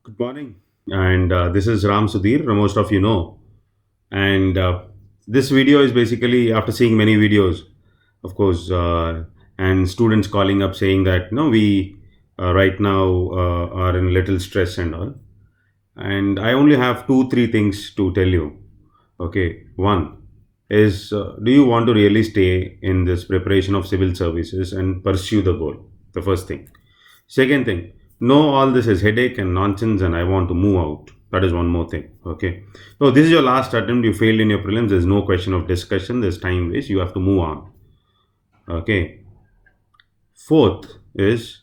Good morning. And this is RAMSUDHIR, most of you know. And this video is basically after seeing many videos, of course, and students calling up saying that, no, we right now are in little stress and all. And I only have two, three things to tell you. Okay. One is, do you want to really stay in this preparation of civil services and pursue the goal? The first thing. Second thing, no, all this is headache and nonsense, and I want to move out. That is one more thing. Okay. So this is your last attempt. You failed in your prelims. There's no question of discussion. There's time waste. You have to move on. Okay. Fourth is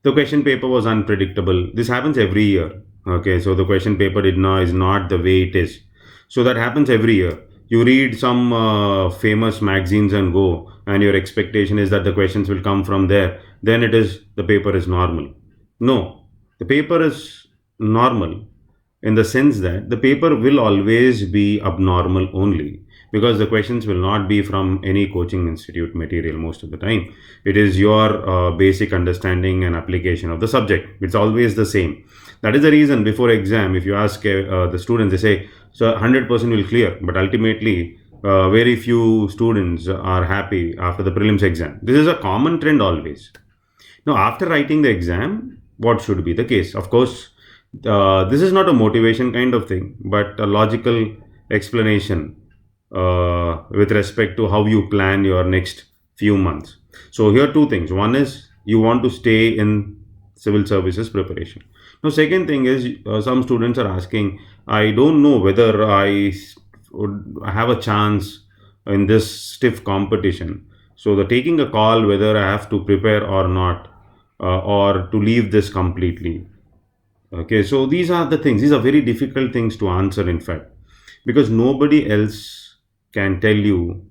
the question paper was unpredictable. This happens every year. Okay. So the question paper is not the way it is. So that happens every year. You read some famous magazines and go, and your expectation is that the questions will come from there. Then it is the paper is normal. No, the paper is normal in the sense that the paper will always be abnormal only because the questions will not be from any coaching institute material most of the time. It is your basic understanding and application of the subject. It's always the same. That is the reason before exam, if you ask the students, they say, so 100% will clear, but ultimately, very few students are happy after the prelims exam. This is a common trend always. Now, after writing the exam, what should be the case? Of course, this is not a motivation kind of thing, but a logical explanation with respect to how you plan your next few months. So, here are two things. One is you want to stay in civil services preparation. Now, second thing is some students are asking, I don't know whether would have a chance in this stiff competition. So, the taking a call whether I have to prepare or not, or to leave this completely. Okay, so these are the things. These are very difficult things to answer, in fact, because nobody else can tell you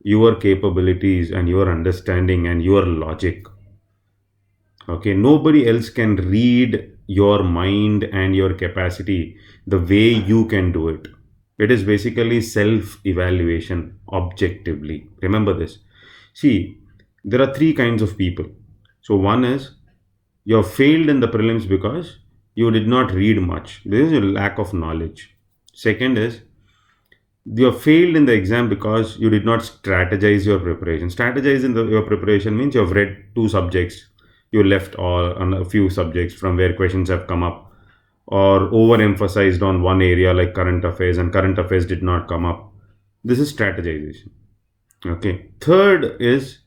your capabilities and your understanding and your logic. Okay, nobody else can read your mind and your capacity the way you can do it. It is basically self evaluation objectively. Remember this. See, there are three kinds of people. So, one is you have failed in the prelims because you did not read much. There is a lack of knowledge. Second is you have failed in the exam because you did not strategize your preparation. Strategize in your preparation means you have read two subjects, you left all on a few subjects from where questions have come up, or overemphasized on one area like current affairs, and current affairs did not come up. This is strategization. Okay. Third is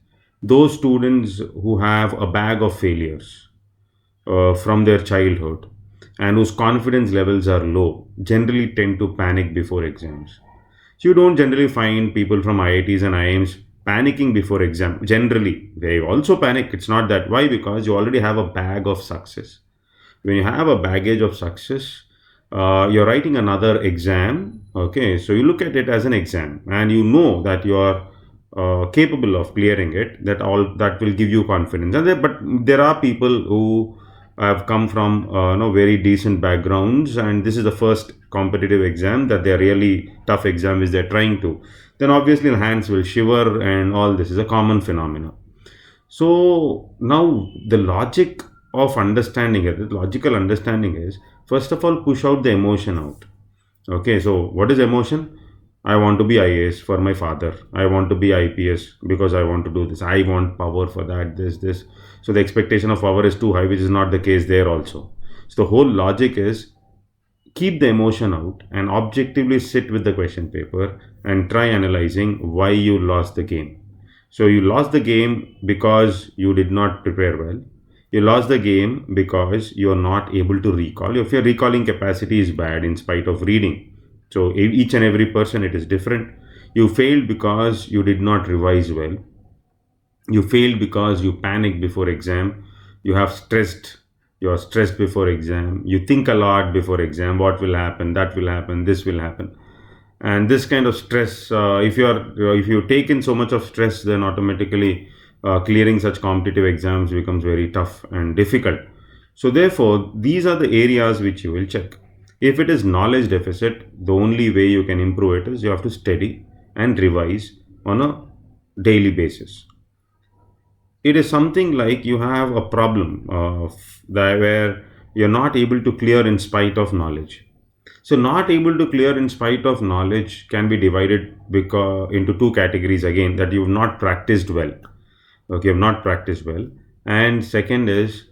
those students who have a bag of failures from their childhood and whose confidence levels are low generally tend to panic before exams. So you don't generally find people from IITs and IIMs panicking before exam. Generally, they also panic. It's not that. Why? Because you already have a bag of success. When you have a baggage of success, you're writing another exam. Okay, so you look at it as an exam, and you know that you are capable of clearing it. That all that will give you confidence. But there are people who have come from very decent backgrounds, and this is the first competitive exam that they're really tough exam is they're trying to. Then obviously the hands will shiver, and all this is a common phenomenon. So now the logic of understanding it, the logical understanding is first of all push out the emotion out. Okay, so what is emotion? I want to be IAS for my father. I want to be IPS because I want to do this. I want power for that, this. So the expectation of power is too high, which is not the case there also. So the whole logic is keep the emotion out and objectively sit with the question paper and try analyzing why you lost the game. So you lost the game because you did not prepare well. You lost the game because you are not able to recall. If your recalling capacity is bad in spite of reading, so each and every person it is different. You failed because you did not revise well. You failed because you panicked before exam. You have stressed. You are stressed before exam. You think a lot before exam. What will happen? That will happen. This will happen. And this kind of stress, if you take in so much of stress, then automatically clearing such competitive exams becomes very tough and difficult. So therefore, these are the areas which you will check. If it is knowledge deficit, the only way you can improve it is you have to study and revise on a daily basis. It is something like you have a problem where you're not able to clear in spite of knowledge. So not able to clear in spite of knowledge can be divided into two categories again, that you've not practiced well. Okay, you've not practiced well. And second is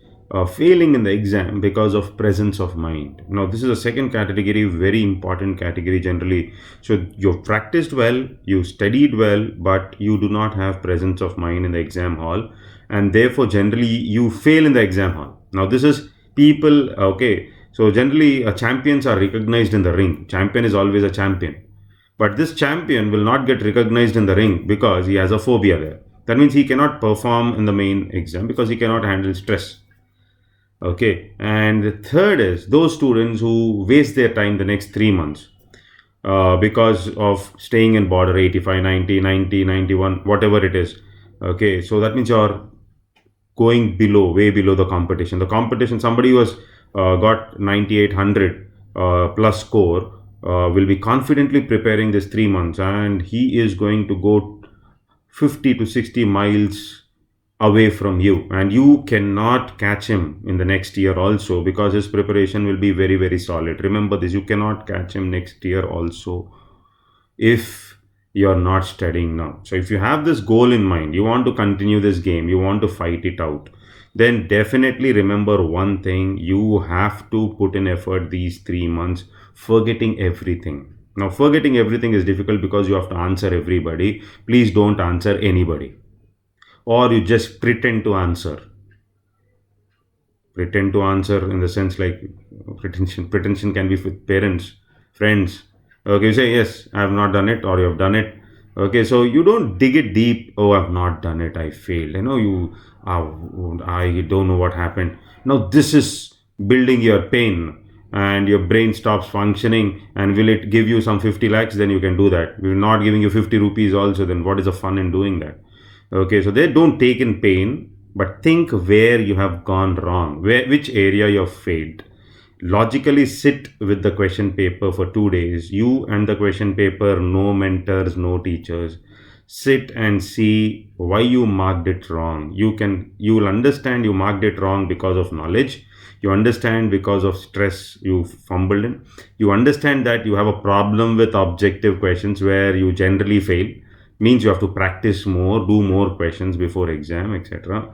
failing in the exam because of presence of mind. Now this is a second category, very important category generally. So you've practiced well, you studied well, but you do not have presence of mind in the exam hall, and therefore generally you fail in the exam hall. Now this is people, okay, so generally champions are recognized in the ring. Champion is always a champion, but this champion will not get recognized in the ring because he has a phobia there. That means he cannot perform in the main exam because he cannot handle stress. Okay, and the third is those students who waste their time the next 3 months because of staying in border 85, 90, 90, 91, whatever it is. Okay, so that means you're going below, way below the competition. The competition, somebody who has got 9800 plus score will be confidently preparing this 3 months, and he is going to go 50 to 60 miles away from you, and you cannot catch him in the next year also, because his preparation will be very, very solid. Remember this, you cannot catch him next year also if you're not studying now. So if you have this goal in mind, you want to continue this game, you want to fight it out, then definitely remember one thing: you have to put in effort these 3 months, forgetting everything. Now forgetting everything is difficult because you have to answer everybody. Please don't answer anybody, or you just pretend to answer. Pretend to answer in the sense like pretension can be with parents, friends. Okay, you say yes, I have not done it, or you have done it. Okay, so you don't dig it deep. Oh, I've not done it, I failed. I don't know what happened. Now this is building your pain, and your brain stops functioning. And will it give you some 50 lakhs? Then you can do that. We're not giving you 50 rupees also. Then what is the fun in doing that? Okay, so they don't take in pain, but think where you have gone wrong, which area you have failed. Logically sit with the question paper for 2 days. You and the question paper, no mentors, no teachers. Sit and see why you marked it wrong. You will understand you marked it wrong because of knowledge. You understand because of stress you fumbled in. You understand that you have a problem with objective questions where you generally fail. Means you have to practice more, do more questions before exam, etc.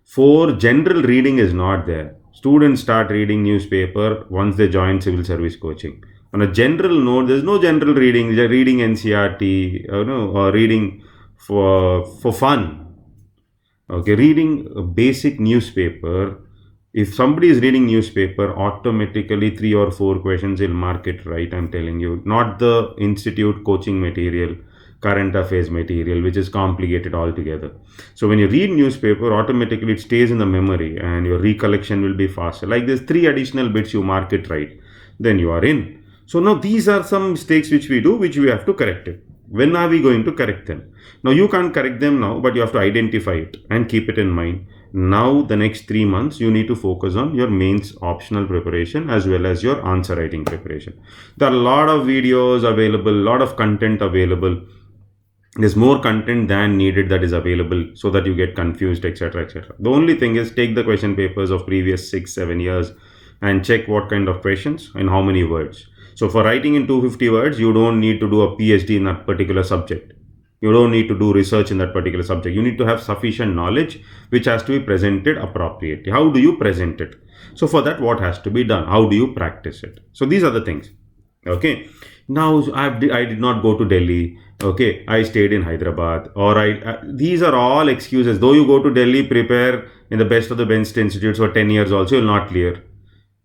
For general reading is not there. Students start reading newspaper once they join civil service coaching. On a general note, there's no general reading. They're reading NCRT, or reading for fun. Okay, reading a basic newspaper. If somebody is reading newspaper, automatically 3 or 4 questions will mark it right. I'm telling you, not the institute coaching material, current affairs material, which is complicated altogether. So when you read newspaper, automatically it stays in the memory, and your recollection will be faster. Like there's 3 additional bits, you mark it right, then you are in. So now these are some mistakes which we do, which we have to correct it. When are we going to correct them? Now you can't correct them now, but you have to identify it and keep it in mind. Now the next 3 months you need to focus on your mains optional preparation as well as your answer writing preparation. There are a lot of videos available, a lot of content available. There's more content than needed that is available, so that you get confused, etc., etc. The only thing is, take the question papers of previous 6-7 years and check what kind of questions and how many words. So for writing in 250 words, you don't need to do a PhD in that particular subject. You don't need to do research in that particular subject. You need to have sufficient knowledge which has to be presented appropriately. How do you present it? So for that, what has to be done? How do you practice it? So these are the things. Okay. Now I did not go to Delhi. Okay, I stayed in Hyderabad. Or these are all excuses. Though you go to Delhi, prepare in the best of the best institutes for 10 years also, you'll not clear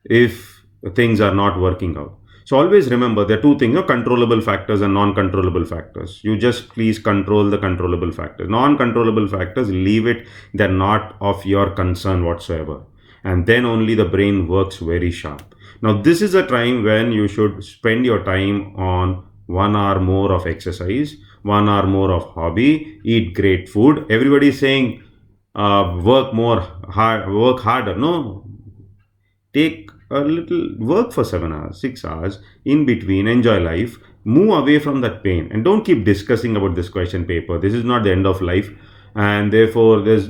if things are not working out. So always remember, there are 2 things: controllable factors and non-controllable factors. You just please control the controllable factors. Non-controllable factors, leave it. They're not of your concern whatsoever. And then only the brain works very sharp. Now this is a time when you should spend your time on 1 hour more of exercise, 1 hour more of hobby, eat great food. Everybody is saying work harder. No, take a little, work for 7 hours, 6 hours, in between, enjoy life, move away from that pain, and don't keep discussing about this question paper. This is not the end of life. and therefore there's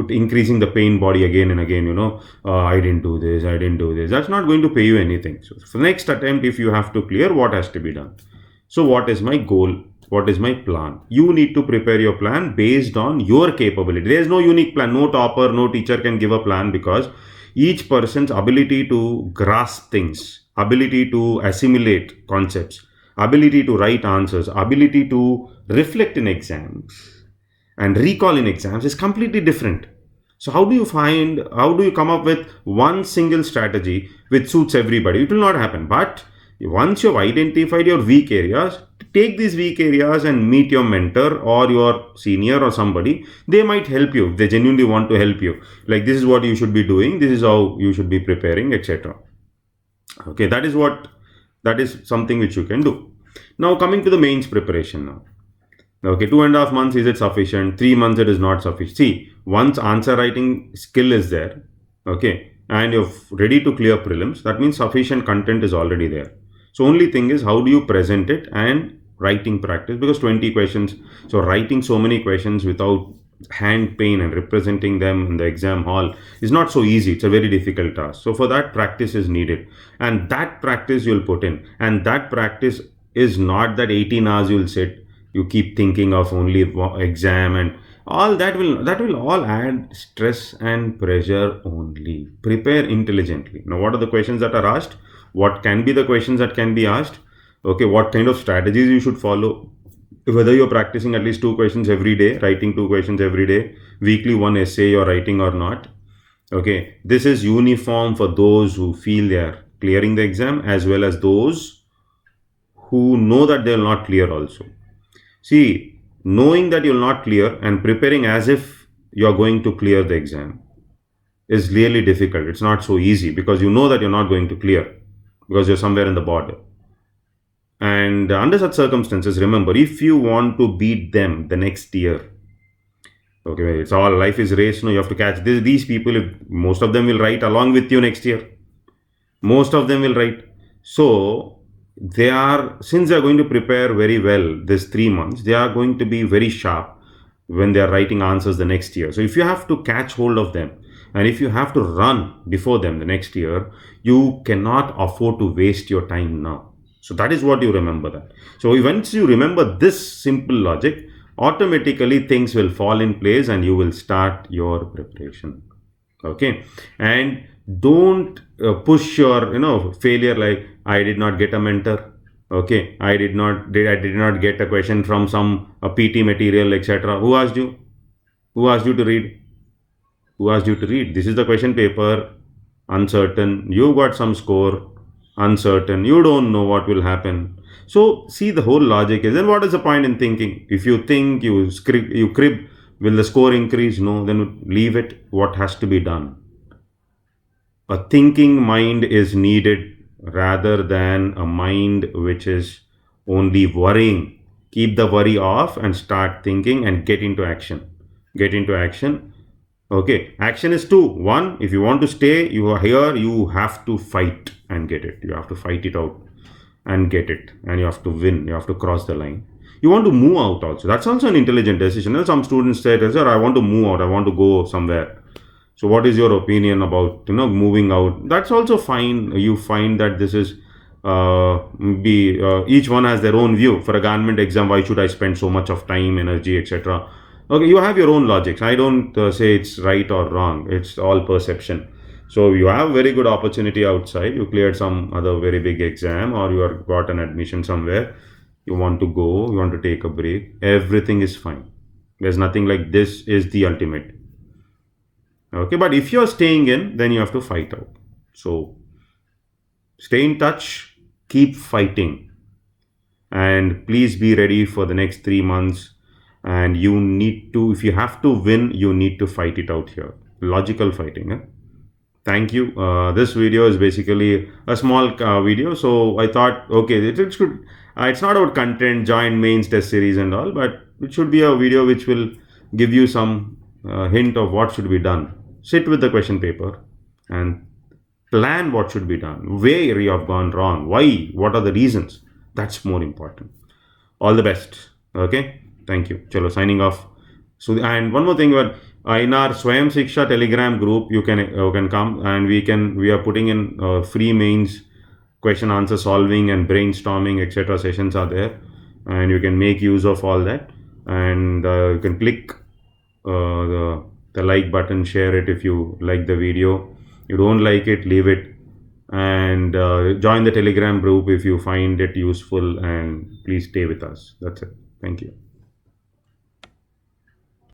increasing the pain body again and again. I didn't do this, I didn't do this. That's not going to pay you anything. So for the next attempt, if you have to clear, what has to be done? So what is my goal? What is my plan? You need to prepare your plan based on your capability. There is no unique plan. No topper, no teacher can give a plan, because each person's ability to grasp things, ability to assimilate concepts, ability to write answers, ability to reflect in exams and recall in exams is completely different. So how do you come up with one single strategy which suits everybody? It will not happen. But once you've identified your weak areas, take these weak areas and meet your mentor or your senior or somebody. They might help you. They genuinely want to help you. Like, this is what you should be doing. This is how you should be preparing, etc. Okay, that is something which you can do. Now coming to the mains preparation now. Okay, 2.5 months, is it sufficient? 3 months, it is not sufficient. See, once answer writing skill is there, okay, and you're ready to clear prelims, that means sufficient content is already there. So only thing is, how do you present it and writing practice, because 20 questions, so writing so many questions without hand pain and representing them in the exam hall is not so easy. It's a very difficult task. So for that, practice is needed, and that practice you'll put in, and that practice is not that 18 hours you'll sit, you keep thinking of only exam, and all that will all add stress and pressure only. Prepare intelligently. Now, what are the questions that are asked? What can be the questions that can be asked? Okay, what kind of strategies you should follow? Whether you're practicing at least 2 questions every day, writing 2 questions every day, weekly 1 essay you're writing or not. Okay, this is uniform for those who feel they are clearing the exam, as well as those who know that they will not clear also. See, knowing that you'll not clear and preparing as if you're going to clear the exam is really difficult. It's not so easy, because you know that you're not going to clear, because you're somewhere in the border. And under such circumstances, remember, if you want to beat them the next year, okay, it's all life is race. No, you have to catch these people. If most of them will write along with you next year, most of them will write. So since they are going to prepare very well this 3 months, they are going to be very sharp when they are writing answers the next year. So if you have to catch hold of them, and if you have to run before them the next year, you cannot afford to waste your time now. So that is what you remember that. So once you remember this simple logic, automatically things will fall in place and you will start your preparation. Okay, and don't push your failure, like, I did not get a mentor. Okay, I did not get a question from some PT material, etc. Who asked you? Who asked you to read? Who asked you to read? This is the question paper. Uncertain. You got some score. Uncertain. You don't know what will happen. So see, the whole logic is, then what is the point in thinking? If you think, you crib, will the score increase? No, then leave it. What has to be done? A thinking mind is needed rather than a mind which is only worrying. Keep the worry off and start thinking and get into action. Get into action. Okay, action is 2. 1, if you want to stay, you are here, you have to fight and get it. You have to fight it out and get it, and you have to win. You have to cross the line. You want to move out also. That's also an intelligent decision. And some students say, sir, I want to move out. I want to go somewhere. So what is your opinion about moving out? That's also fine. You find that this is each one has their own view. For a government exam, why should I spend so much of time, energy, etc.? Okay, you have your own logics. I don't say it's right or wrong. It's all perception. So you have very good opportunity outside. You cleared some other very big exam, or you have got an admission somewhere. You want to go, you want to take a break. Everything is fine. There's nothing like this is the ultimate. Okay, but if you're staying in, then you have to fight out. So stay in touch, keep fighting, and please be ready for the next 3 months. And you need to, if you have to win, you need to fight it out here. Logical fighting. Thank you. This video is basically a small video. So I thought, okay, it should, it's not about content, joint mains, test series and all, but it should be a video which will give you some hint of what should be done. Sit with the question paper and plan what should be done, where you have gone wrong, why, what are the reasons. That's more important. All the best. Okay. Thank you. Chalo, signing off. So, and one more thing, but in our Swayam Shiksha Telegram group, you can come, and we are putting in free mains, question answer solving and brainstorming etc. sessions are there, and you can make use of all that, and you can click the like button, share it if you like the video. You don't like it, leave it, and join the Telegram group if you find it useful, and please stay with us. That's it. Thank you.